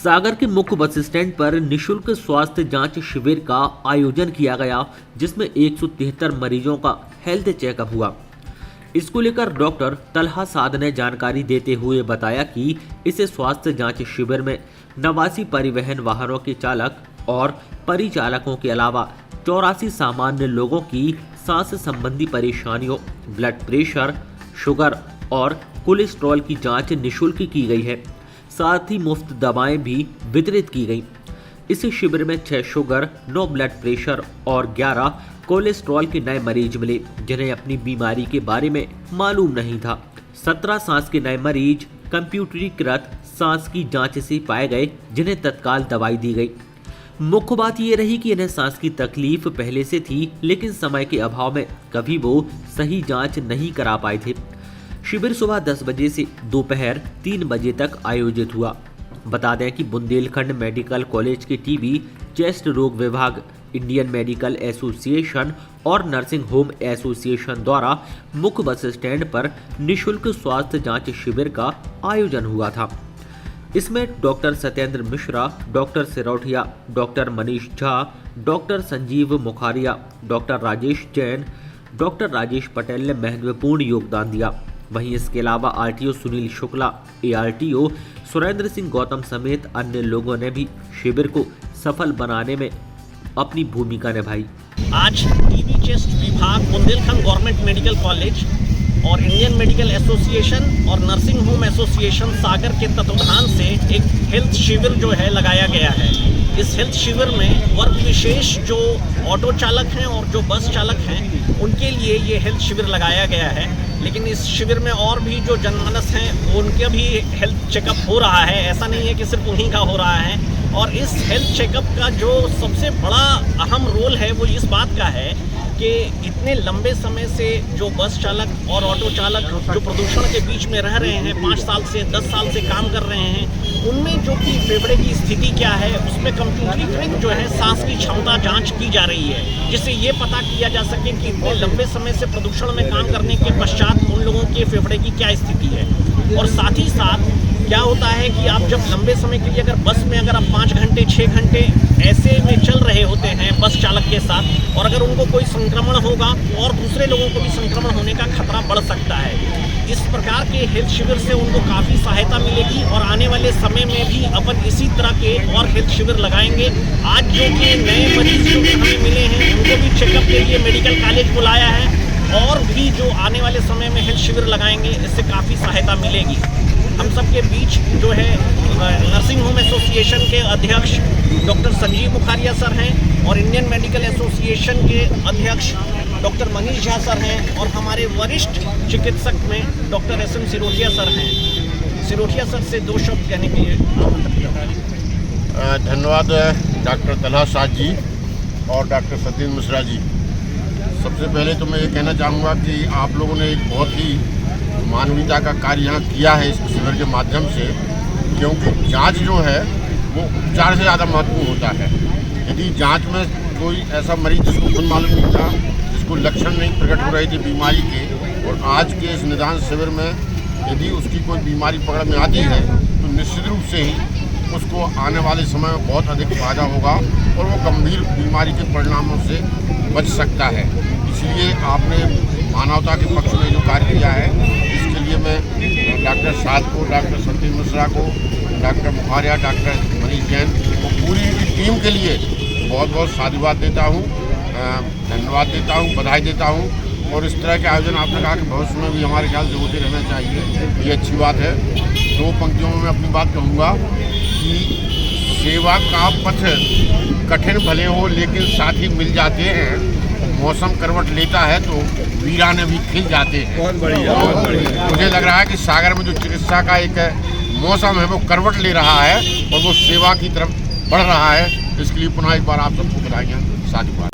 सागर के मुख्य bus stand पर निशुल्क स्वास्थ्य जांच शिविर का आयोजन किया गया, जिसमें 173 मरीजों का हेल्थ चेकअप हुआ। इसको लेकर डॉक्टर तलहा साद ने जानकारी देते हुए बताया कि इस स्वास्थ्य जांच शिविर में 89 परिवहन वाहनों के चालक और परिचालकों के अलावा 84 सामान्य लोगों की सांस संबंधी परेशानियों, ब्लड प्रेशर, शुगर और कोलेस्ट्रॉल की जांच निःशुल्क की गई है। साथ ही मुफ्त दवाएं भी वितरित की गई। इस शिविर में 6 शुगर, 9 ब्लड प्रेशर और 11 कोलेस्ट्रॉल के नए मरीज मिले, जिन्हें अपनी बीमारी के बारे में मालूम नहीं था। 17 सांस के नए मरीज कंप्यूटरीकृत सांस की जांच से पाए गए, जिन्हें तत्काल दवाई दी गई। मुख्य बात ये रही कि इन्हें सांस की तकलीफ पहले से थी, लेकिन समय के अभाव में कभी वो सही जांच नहीं करा पाए थे। शिविर सुबह 10 बजे से दोपहर 3 बजे तक आयोजित हुआ। बता दें कि बुंदेलखंड मेडिकल कॉलेज के टीबी, चेस्ट रोग विभाग, इंडियन मेडिकल एसोसिएशन और नर्सिंग होम एसोसिएशन द्वारा मुख्य बस स्टैंड पर निःशुल्क स्वास्थ्य जांच शिविर का आयोजन हुआ था। इसमें doctor Satyendra Mishra, doctor Sirothia, doctor Manish Jha, doctor Sanjeev Mukharia, doctor Rajesh Jain, doctor Rajesh Patel ने महत्वपूर्ण योगदान दिया। वहीं इसके अलावा आरटीओ सुनील शुक्ला, एआरटीओ सुरेंद्र सिंह गौतम समेत अन्य लोगों ने भी शिविर को सफल बनाने में अपनी भूमिका निभाई। आज टीबी चेस्ट विभाग, बुंदेलखंड गवर्नमेंट मेडिकल कॉलेज और इंडियन मेडिकल एसोसिएशन और नर्सिंग होम एसोसिएशन सागर के तत्वाधान से एक हेल्थ शिविर जो है लगाया गया है। इस हेल्थ शिविर में वर्ग विशेष जो ऑटो चालक हैं और जो बस चालक हैं, उनके लिए ये हेल्थ शिविर लगाया गया है। लेकिन इस शिविर में और भी जो जनमानस हैं, उनका भी हेल्थ चेकअप हो रहा है। ऐसा नहीं है कि सिर्फ उन्हीं का हो रहा है। और इस हेल्थ चेकअप का जो सबसे बड़ा अहम रोल है वो इस बात का है कि इतने लंबे समय से जो बस चालक और ऑटो चालक जो प्रदूषण के बीच में रह रहे हैं, 5 साल से 10 साल से काम कर रहे हैं, उनमें जो कि फेफड़े की स्थिति क्या है, उसमें कंप्यूटरीकृत जो है सांस की क्षमता जांच की जा रही है, जिससे ये पता किया जा सके कि इतने लंबे समय से प्रदूषण में काम करने के पश्चात उन लोगों के फेफड़े की क्या स्थिति है। और साथ ही साथ क्या होता है कि आप जब लंबे समय के लिए अगर बस में अगर आप 5 घंटे 6 घंटे ऐसे में चल रहे होते हैं बस चालक के साथ, और अगर उनको कोई संक्रमण होगा और दूसरे लोगों को भी संक्रमण होने का खतरा बढ़ सकता है। इस प्रकार के हेल्थ शिविर से उनको काफ़ी सहायता मिलेगी और आने वाले समय में भी अपन इसी तरह के और हेल्थ शिविर लगाएंगे। आज जो कि नए मरीज जो हमें मिले हैं, उनको भी चेकअप के लिए मेडिकल कॉलेज बुलाया है और भी जो आने वाले समय में हेल्थ शिविर लगाएंगे, इससे काफ़ी सहायता मिलेगी। हम सब के बीच जो है नर्सिंग होम एसोसिएशन के अध्यक्ष डॉक्टर संजीव मुखारिया सर हैं और इंडियन मेडिकल एसोसिएशन के अध्यक्ष डॉक्टर मनीष झा सर हैं और हमारे वरिष्ठ चिकित्सक में डॉक्टर एसएम सिरोठिया सर हैं। सिरोठिया सर से 2 शब्द कहने के लिए धन्यवाद डॉक्टर तलहा साद जी और डॉक्टर सत्येंद्र मिश्रा जी। सबसे पहले तो मैं ये कहना चाहूँगा कि आप लोगों ने एक बहुत ही मानवीयता का कार्य यहाँ किया है इस शिविर के माध्यम से, क्योंकि जांच जो है वो उपचार से ज़्यादा महत्वपूर्ण होता है। यदि जांच में कोई ऐसा मरीज जिसको खुद मालूम नहीं था, जिसको लक्षण नहीं प्रकट हो रहे थे बीमारी के, और आज के इस निदान शिविर में यदि उसकी कोई बीमारी पकड़ में आती है तो निश्चित रूप से ही उसको आने वाले समय में बहुत अधिक फायदा होगा और वो गंभीर बीमारी के परिणामों से बच सकता है। इसलिए आपने मानवता के पक्ष में जो कार्य किया है, इसके लिए मैं डॉक्टर साद को, डॉक्टर सत्येंद्र मिश्रा को, डॉक्टर मुखारिया, डॉक्टर मनीष जैन और पूरी टीम के लिए बहुत बहुत साधुवाद देता हूँ, धन्यवाद देता हूँ, बधाई देता हूँ। और इस तरह के आयोजन आपने कहा कि भविष्य में भी हमारे ख्याल से होते रहना चाहिए, ये अच्छी बात है। 2 पंक्तियों में मैं अपनी बात कहूँगा कि सेवा का पथ कठिन भले हो लेकिन साथी मिल जाते हैं, मौसम करवट लेता है तो वीराने भी खिल जाते हैं। बहुत बढ़िया, बहुत बढ़िया। मुझे लग रहा है कि सागर में जो चिकित्सा का एक मौसम है वो करवट ले रहा है और वो सेवा की तरफ बढ़ रहा है। इसके लिए पुनः एक बार आप सबको बधाइयाँ, साधुवाद।